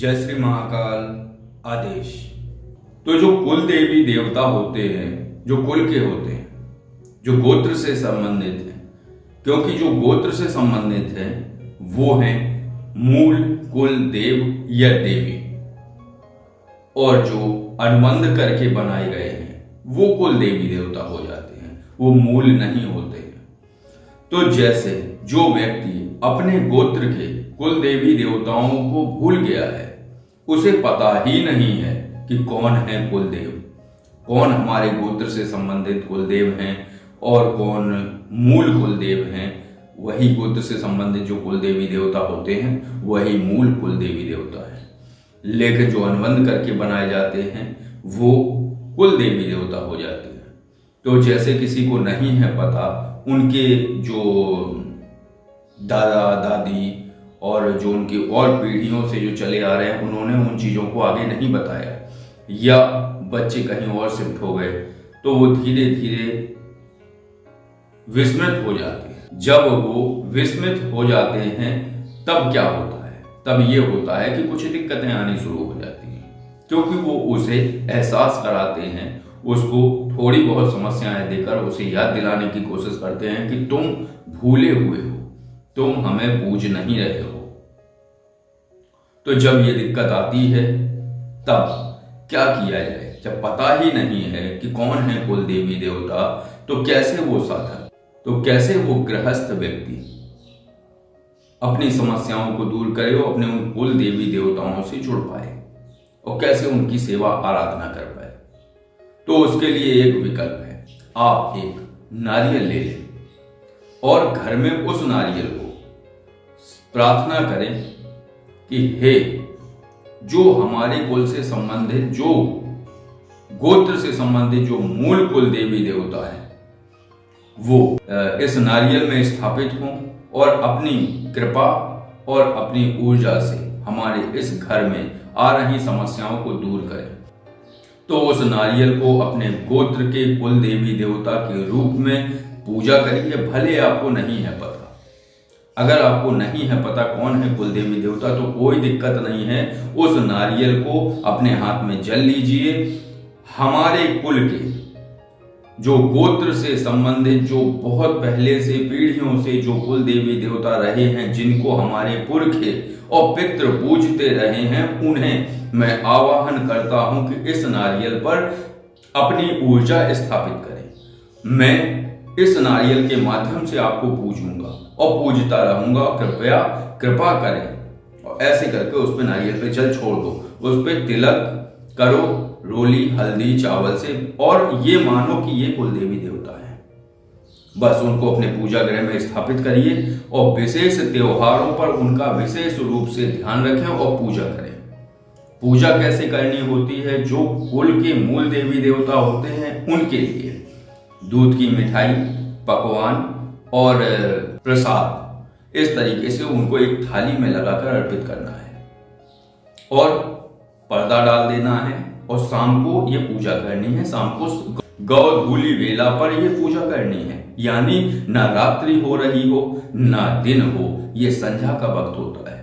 जय श्री महाकाल आदेश। तो जो कुल देवी देवता होते हैं, जो कुल के होते हैं, जो गोत्र से संबंधित हैं, क्योंकि जो गोत्र से संबंधित है वो हैं मूल कुल देव या देवी, और जो अनुबंध करके बनाए गए हैं वो कुल देवी देवता हो जाते हैं, वो मूल नहीं होते हैं। तो जैसे जो व्यक्ति अपने गोत्र के कुल देवी देवताओं को भूल गया है, उसे पता ही नहीं है कि कौन है कुलदेव, कौन हमारे गोत्र से संबंधित कुलदेव हैं और कौन मूल कुलदेव हैं। वही गोत्र से संबंधित जो कुल देवी देवता होते हैं वही मूल कुल देवी देवता है, लेकिन जो अनुबंध करके बनाए जाते हैं वो कुल देवी देवता हो जाते हैं। तो जैसे किसी को नहीं है पता, उनके जो दादा दादी और जो उनकी और पीढ़ियों से जो चले आ रहे हैं उन्होंने उन चीज़ों को आगे नहीं बताया, या बच्चे कहीं और शिफ्ट हो गए, तो वो धीरे धीरे विस्मृत हो जाते हैं। जब वो विस्मृत हो जाते हैं तब क्या होता है, तब ये होता है कि कुछ दिक्कतें आनी शुरू हो जाती हैं, क्योंकि वो उसे एहसास कराते हैं, उसको थोड़ी बहुत समस्याएं देकर उसे याद दिलाने की कोशिश करते हैं कि तुम भूले हुए हो, तुम हमें पूज नहीं रहे हो। तो जब ये दिक्कत आती है तब क्या किया जाए? जब पता ही नहीं है कि कौन है कुल देवी देवता, तो कैसे वो साधक, तो कैसे वो गृहस्थ व्यक्ति अपनी समस्याओं को दूर करे और अपने उन कुल देवी देवताओं से जुड़ पाए और कैसे उनकी सेवा आराधना कर पाए? तो उसके लिए एक विकल्प है, आप एक नारियल ले लें और घर में उस नारियल को प्रार्थना करें कि हे जो हमारे कुल से संबंधित, जो गोत्र से संबंधित जो मूल कुल देवी देवता है वो इस नारियल में स्थापित हों और अपनी कृपा और अपनी ऊर्जा से हमारे इस घर में आ रही समस्याओं को दूर करें। तो उस नारियल को अपने गोत्र के कुल देवी देवता के रूप में पूजा करिए। भले आपको नहीं है पता, अगर आपको नहीं है पता कौन है कुल देवी देवता तो कोई दिक्कत नहीं है, उस नारियल को अपने हाथ में जल लीजिए। हमारे कुल के जो गोत्र से संबंधित, जो बहुत पहले से पीढ़ियों से जो कुल देवी देवता रहे हैं, जिनको हमारे पुरखे और पितृ पूजते रहे हैं, उन्हें मैं आवाहन करता हूं कि इस नारियल पर अपनी ऊर्जा स्थापित करें। मैं इस नारियल के माध्यम से आपको पूजूंगा और पूजता रहूंगा, कृपया कृपा करें। और ऐसे करके उस पर नारियल पे जल छोड़ दो, उस पर तिलक करो रोली हल्दी चावल से, और ये मानो कि ये कुल देवी देवता है। बस उनको अपने पूजा गृह में स्थापित करिए और विशेष त्योहारों पर उनका विशेष रूप से ध्यान रखें और पूजा करें। पूजा कैसे करनी होती है? जो कुल के मूल देवी देवता होते हैं उनके लिए दूध की मिठाई, पकवान और प्रसाद, इस तरीके से उनको एक थाली में लगाकर अर्पित करना है और पर्दा डाल देना है, और शाम को ये पूजा करनी है। शाम को गौधूली वेला पर ये पूजा करनी है, यानी ना रात्रि हो रही हो ना दिन हो, ये संध्या का वक्त होता है।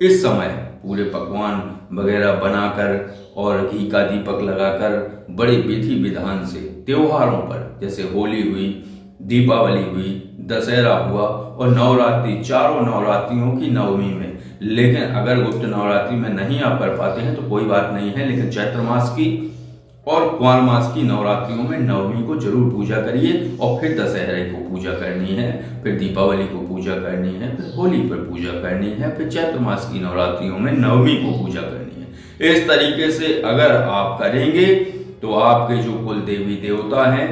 इस समय पूरे पकवान वगैरह बनाकर और घी का दीपक लगाकर बड़े विधि विधान से त्योहारों पर, जैसे होली हुई, दीपावली हुई, दशहरा हुआ और नवरात्रि, चारों नवरात्रियों की नवमी में, लेकिन अगर गुप्त नवरात्रि में नहीं आप कर पाते हैं तो कोई बात नहीं है, लेकिन चैत्र मास की और कुंवर मास की नवरात्रियों में नवमी को जरूर पूजा करिए, और फिर दशहरे को पूजा करनी है, फिर दीपावली को पूजा करनी है, फिर होली पर पूजा करनी है, फिर चैत्र मास की नवरात्रियों में नवमी को पूजा करनी है। इस तरीके से अगर आप करेंगे तो आपके जो कुल देवी देवता हैं,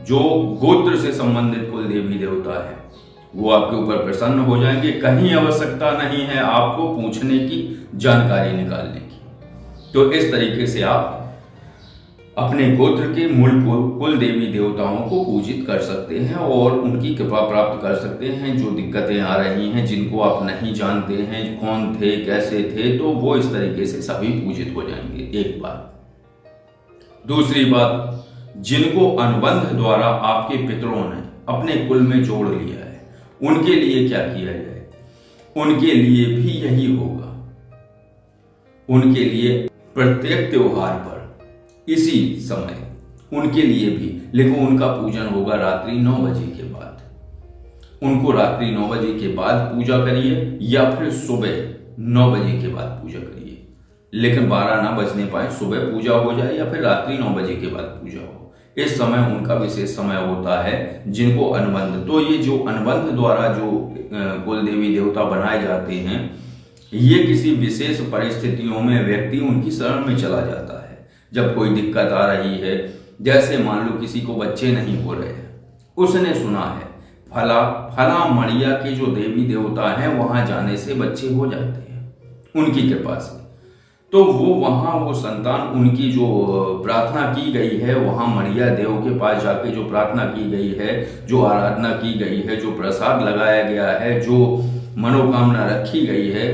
जो गोत्र से संबंधित कुल देवी देवता है, वो आपके ऊपर प्रसन्न हो जाएंगे। कहीं आवश्यकता नहीं है आपको पूछने की, जानकारी निकालने की। तो इस तरीके से आप अपने गोत्र के मूल कुल देवी देवताओं को पूजित कर सकते हैं और उनकी कृपा प्राप्त कर सकते हैं। जो दिक्कतें आ रही हैं, जिनको आप नहीं जानते हैं कौन थे कैसे थे, तो वो इस तरीके से सभी पूजित हो जाएंगे। एक बात। दूसरी बात, जिनको अनुबंध द्वारा आपके पितरों ने अपने कुल में जोड़ लिया है, उनके लिए क्या किया जाए? उनके लिए भी यही होगा। उनके लिए प्रत्येक त्योहार पर इसी समय उनके लिए भी, लेकिन उनका पूजन होगा रात्रि 9 बजे के बाद। उनको रात्रि 9 बजे के बाद पूजा करिए या फिर सुबह 9 बजे के बाद पूजा करिए, लेकिन 12 ना बजने पाए, सुबह पूजा हो जाए या फिर रात्रि 9 बजे के बाद पूजा हो। इस समय उनका विशेष समय होता है। जिनको अनुबंध, तो ये जो अनुबंध द्वारा जो कुल देवी देवता बनाए जाते हैं, ये किसी विशेष परिस्थितियों में व्यक्ति उनकी शरण में चला जाता है। जब कोई दिक्कत आ रही है, जैसे मान लो किसी को बच्चे नहीं हो रहे हैं, उसने सुना है फला मड़िया के जो देवी देवता हैं वहां जाने से बच्चे हो जाते हैं उनकी कृपा से, तो वो वहां वो संतान, उनकी जो प्रार्थना की गई है, वहां मड़िया देव के पास जाके जो प्रार्थना की गई है, जो आराधना की गई है, जो प्रसाद लगाया गया है, जो मनोकामना रखी गई है,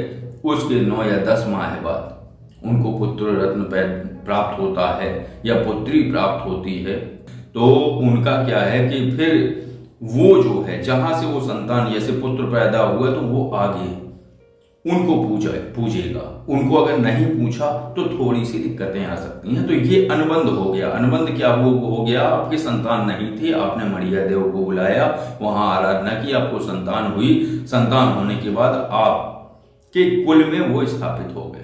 उसके 9 या 10 माह बाद उनको पुत्र रत्न प्राप्त होता है या पुत्री प्राप्त होती है। तो उनका क्या है कि फिर वो जो है जहां से वो संतान जैसे पुत्र पैदा हुआ तो वो आगे उनको पूजेगा। उनको अगर नहीं पूछा तो थोड़ी सी दिक्कतें आ सकती हैं। तो ये अनुबंध हो गया। अनुबंध क्या हो गया, आपके संतान नहीं थे, आपने मड़िया देव को बुलाया, वहां आराधना की, आपको संतान हुई, संतान होने के बाद आपके कुल में वो स्थापित हो गए।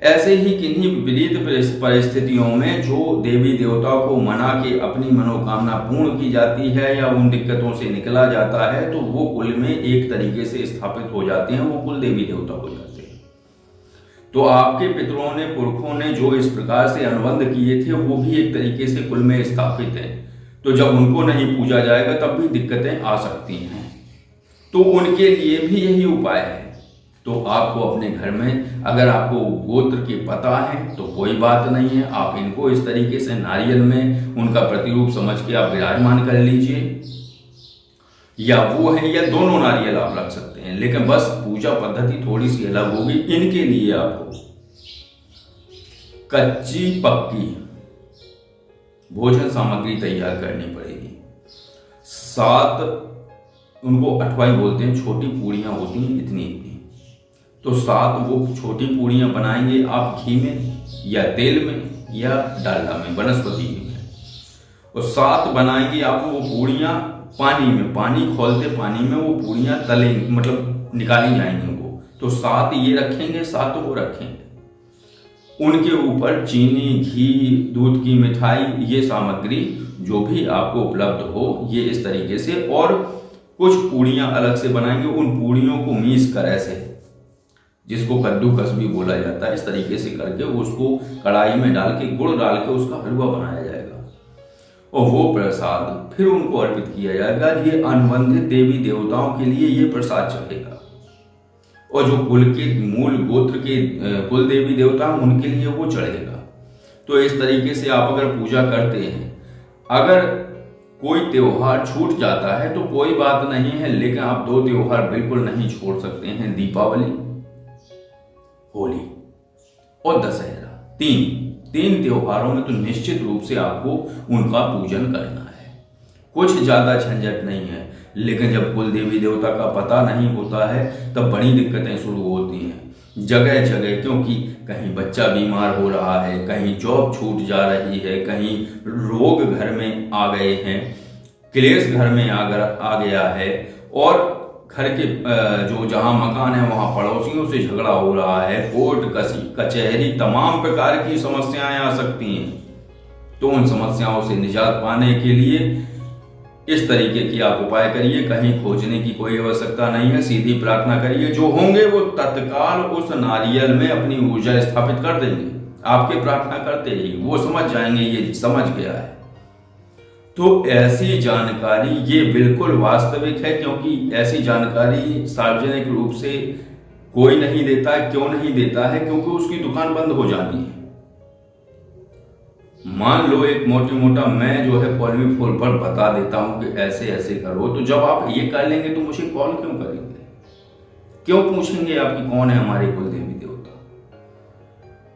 ऐसे ही किन्हीं विपरीत परिस्थितियों में जो देवी देवताओं को मना के अपनी मनोकामना पूर्ण की जाती है या उन दिक्कतों से निकला जाता है, तो वो कुल में एक तरीके से स्थापित हो जाते हैं, वो कुल देवी देवता हो जाते हैं। तो आपके पितरों ने, पुरखों ने जो इस प्रकार से अनुबंध किए थे, वो भी एक तरीके से कुल में स्थापित है। तो जब उनको नहीं पूजा जाएगा तब भी दिक्कतें आ सकती हैं। तो उनके लिए भी यही उपाय है। तो आपको अपने घर में अगर आपको गोत्र के पता है तो कोई बात नहीं है, आप इनको इस तरीके से नारियल में उनका प्रतिरूप समझ के आप विराजमान कर लीजिए, या वो है या दोनों नारियल आप रख सकते हैं। लेकिन बस पूजा पद्धति थोड़ी सी अलग होगी। इनके लिए आपको कच्ची पक्की भोजन सामग्री तैयार करनी पड़ेगी। 7 उनको अठवाई बोलते हैं, छोटी पूड़ियां होती हैं इतनी इतनी, तो 7 वो छोटी पूड़ियां बनाएंगे आप घी में या तेल में या डालडा में, वनस्पति में, और 7 बनाएंगे आप वो पूड़ियां पानी में, पानी खोलते पानी में वो पूड़ियां तलेंगे, मतलब निकाली जाएंगी वो। तो 7 ये रखेंगे, 7 वो रखेंगे। उनके ऊपर चीनी, घी, दूध की मिठाई, ये सामग्री जो भी आपको उपलब्ध हो, ये इस तरीके से। और कुछ पूड़ियां अलग से बनाएंगे, उन पूड़ियों को मीस कर ऐसे, जिसको कद्दूकस भी बोला जाता है, इस तरीके से करके उसको कढ़ाई में डाल के, गुड़ डाल के उसका हलवा बनाया जाएगा और वो प्रसाद फिर उनको अर्पित किया जाएगा। ये अनुबंधित देवी देवताओं के लिए ये प्रसाद चढ़ेगा। और जो कुल के मूल गोत्र के कुल देवी देवता उनके लिए वो चढ़ेगा। तो इस तरीके से आप अगर पूजा करते हैं, अगर कोई त्योहार छूट जाता है तो कोई बात नहीं है, लेकिन आप 2 त्योहार बिल्कुल नहीं छोड़ सकते हैं, दीपावली, होली और दशहरा। 3 त्योहारों में तो निश्चित रूप से आपको उनका पूजन करना है। कुछ ज्यादा झंझट नहीं है, लेकिन जब कुल देवी देवता का पता नहीं होता है तब बड़ी दिक्कतें शुरू होती हैं जगह जगह, क्योंकि कहीं बच्चा बीमार हो रहा है, कहीं जॉब छूट जा रही है, कहीं रोग घर में आ गए हैं, क्लेश घर में आ गया है, और घर के जो जहां मकान है वहां पड़ोसियों से झगड़ा हो रहा है, कोर्ट कचहरी, तमाम प्रकार की समस्याएं आ सकती हैं। तो उन समस्याओं से निजात पाने के लिए इस तरीके की आप उपाय करिए। कहीं खोजने की कोई आवश्यकता नहीं है, सीधी प्रार्थना करिए। जो होंगे वो तत्काल उस नारियल में अपनी ऊर्जा स्थापित कर देंगे। आपके प्रार्थना करते ही वो समझ जाएंगे ये समझ गया है। तो ऐसी जानकारी ये बिल्कुल वास्तविक है, क्योंकि ऐसी जानकारी सार्वजनिक रूप से कोई नहीं देता है। क्यों नहीं देता है? क्योंकि उसकी दुकान बंद हो जानी है। मान लो एक मोटा मैं जो है कॉल फोन पर बता देता हूं कि ऐसे ऐसे करो, तो जब आप ये कर लेंगे तो मुझे कॉल क्यों करेंगे, क्यों पूछेंगे आपकी कौन है हमारे कुल देवी देवता।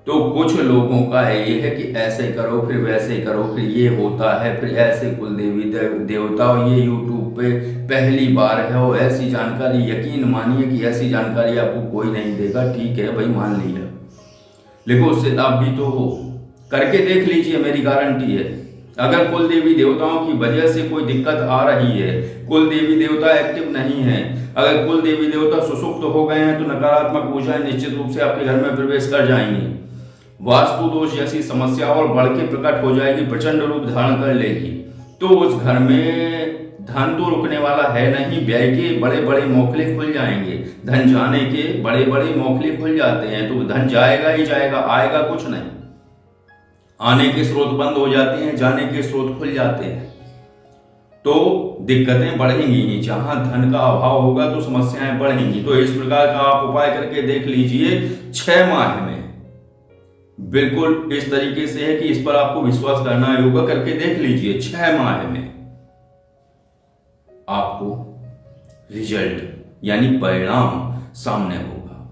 तो कुछ लोगों का ये है कि ऐसे करो फिर वैसे करो, फिर ये होता है, फिर ऐसे कुल देवी देवता, ये यूट्यूब पे पहली बार है और ऐसी जानकारी, यकीन मानिए कि ऐसी जानकारी आपको कोई नहीं देगा। ठीक है भाई, मान लिया, लेकिन उससे लाभ भी तो हो। करके देख लीजिए, मेरी गारंटी है। अगर कुल देवी देवताओं की वजह से कोई दिक्कत आ रही है, कुल देवी देवता एक्टिव नहीं है, अगर कुल देवी देवता सुसुप्त हो गए हैं, तो नकारात्मक ऊर्जाएं निश्चित रूप से आपके घर में प्रवेश कर जाएंगी। वास्तु दोष जैसी समस्या और बढ़ के प्रकट हो जाएगी, प्रचंड रूप धारण कर लेगी। तो उस घर में धन तो रुकने वाला है नहीं, व्यय के बड़े बड़े मौके खुल जाएंगे। धन जाने के बड़े बड़े मौके खुल जाते हैं, तो धन जाएगा ही जाएगा, आएगा कुछ नहीं। आने के स्रोत बंद हो जाते हैं, जाने के स्रोत खुल जाते हैं, तो दिक्कतें बढ़ेंगी ही। जहां धन का अभाव होगा तो समस्याएं बढ़ेंगी। तो इस प्रकार का आप उपाय करके देख लीजिए। 6 माह में बिल्कुल इस तरीके से है कि इस पर आपको विश्वास करना होगा। करके देख लीजिए, 6 माह में आपको रिजल्ट यानी परिणाम सामने होगा।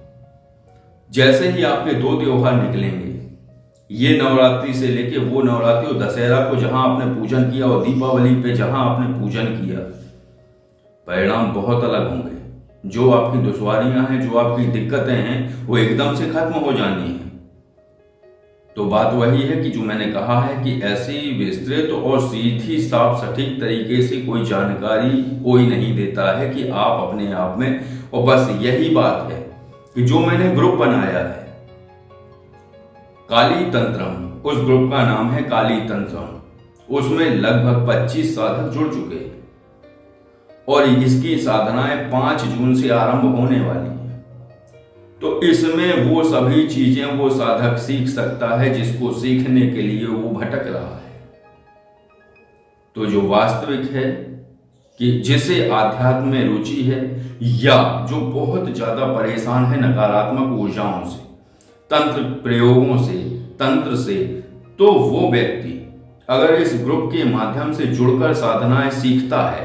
जैसे ही आपके 2 त्योहार निकलेंगे, ये नवरात्रि से लेके वो नवरात्रि और दशहरा को जहां आपने पूजन किया और दीपावली पे जहां आपने पूजन किया, परिणाम बहुत अलग होंगे। जो आपकी दुश्वारियां हैं, जो आपकी दिक्कतें हैं, वो एकदम से खत्म हो जानी है। तो बात वही है कि जो मैंने कहा है कि ऐसी विस्तृत और सीधी साफ सटीक तरीके से कोई जानकारी कोई नहीं देता है कि आप अपने आप में। और बस यही बात है कि जो मैंने ग्रुप बनाया है काली तंत्रम, उस ग्रुप का नाम है काली तंत्रम। उसमें लगभग 25 साधक जुड़ चुके हैं और इसकी साधनाएं 5 जून से आरंभ होने वाली है। तो इसमें वो सभी चीजें वो साधक सीख सकता है जिसको सीखने के लिए वो भटक रहा है। तो जो वास्तविक है कि जिसे आध्यात्म में रुचि है, या जो बहुत ज्यादा परेशान है नकारात्मक ऊर्जाओं से, तंत्र प्रयोगों से, तंत्र से, तो वो व्यक्ति अगर इस ग्रुप के माध्यम से जुड़कर साधनाएं सीखता है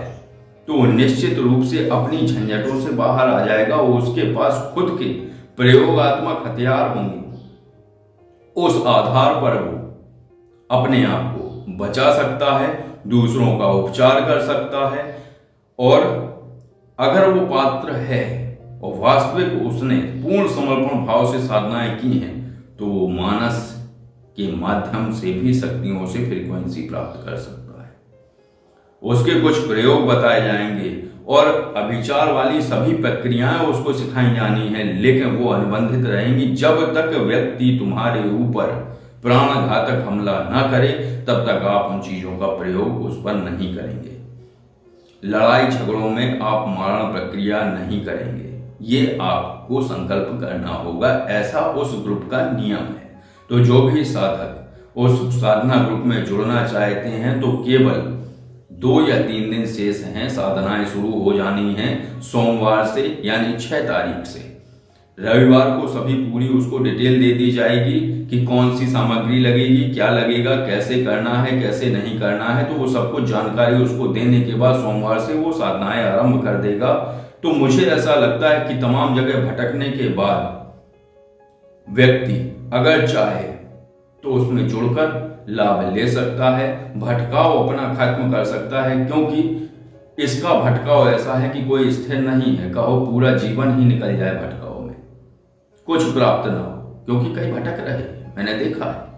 तो निश्चित रूप से अपनी झंझटों से बाहर आ जाएगा। उसके पास खुद के प्रयोगात्मक हथियार होंगे। उस आधार पर वो अपने आप को बचा सकता है, दूसरों का उपचार कर सकता है। और अगर वो पात्र है और वास्तविक उसने पूर्ण समर्पण भाव से साधनाएं की हैं, तो वो मानस के माध्यम से भी शक्तियों से फ्रीक्वेंसी प्राप्त कर सकता है। उसके कुछ प्रयोग बताए जाएंगे और अभिचार वाली सभी प्रक्रियाएं उसको सिखाई जानी है, लेकिन वो अनुबंधित रहेंगी। जब तक व्यक्ति तुम्हारे ऊपर प्राणघातक हमला ना करे, तब तक आप उन चीजों का प्रयोग उस पर नहीं करेंगे। लड़ाई झगड़ों में आप मारण प्रक्रिया नहीं करेंगे, ये आपको संकल्प करना होगा। ऐसा उस ग्रुप का नियम है। तो जो भी साधक उस साधना ग्रुप में जुड़ना चाहते हैं, तो केवल 2 या 3 दिन शेष हैं, साधनाएं शुरू हो जानी हैं सोमवार से, यानी 6 तारीख से। रविवार को सभी पूरी उसको डिटेल दे दी जाएगी कि कौन सी सामग्री लगेगी, क्या लगेगा, कैसे करना है, कैसे नहीं करना है। तो वो सब कुछ जानकारी उसको देने के बाद सोमवार से वो साधनाएं आरंभ कर देगा। तो मुझे ऐसा लगता है कि तमाम जगह भटकने के बाद व्यक्ति अगर चाहे तो उसमें जुड़कर लाभ ले सकता है, भटकाव अपना खत्म कर सकता है। क्योंकि इसका भटकाव ऐसा है कि कोई स्थिर नहीं है, कहो पूरा जीवन ही निकल जाए भटकाव में, कुछ प्राप्त ना हो, क्योंकि कहीं भटक रहे, मैंने देखा है।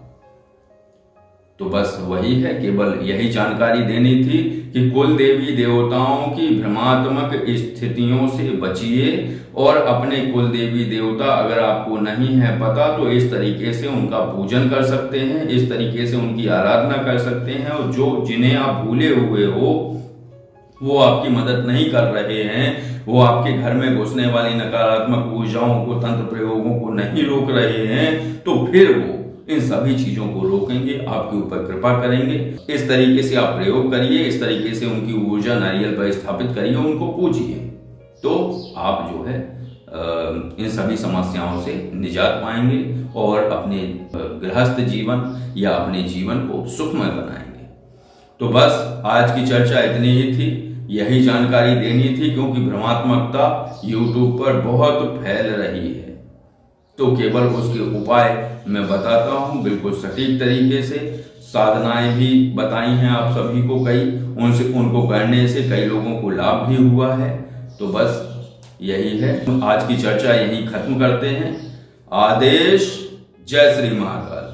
तो बस वही है, केवल यही जानकारी देनी थी कि कुल देवी देवताओं की भ्रमात्मक स्थितियों से बचिए। और अपने कुल देवी देवता अगर आपको नहीं है पता, तो इस तरीके से उनका पूजन कर सकते हैं, इस तरीके से उनकी आराधना कर सकते हैं। और जो जिन्हें आप भूले हुए हो, वो आपकी मदद नहीं कर रहे हैं, वो आपके घर में घुसने वाली नकारात्मक ऊर्जाओं को, तंत्र प्रयोगों को नहीं रोक रहे हैं, तो फिर वो इन सभी चीजों को रोकेंगे, आपके ऊपर कृपा करेंगे। इस तरीके से आप प्रयोग करिए, इस तरीके से उनकी ऊर्जा नारियल पर स्थापित करिए, उनको पूजिए, तो आप जो है इन सभी समस्याओं से निजात पाएंगे और अपने गृहस्थ जीवन या अपने जीवन को सुखमय बनाएंगे। तो बस आज की चर्चा इतनी ही थी, यही जानकारी देनी थी, क्योंकि भ्रमात्मकता YouTube पर बहुत फैल रही है। तो केवल उसके उपाय मैं बताता हूँ बिल्कुल सटीक तरीके से। साधनाएं भी बताई हैं आप सभी को, उनको करने से कई लोगों को लाभ भी हुआ है। तो बस यही है, आज की चर्चा यहीं खत्म करते हैं। आदेश जय श्री महाकाल।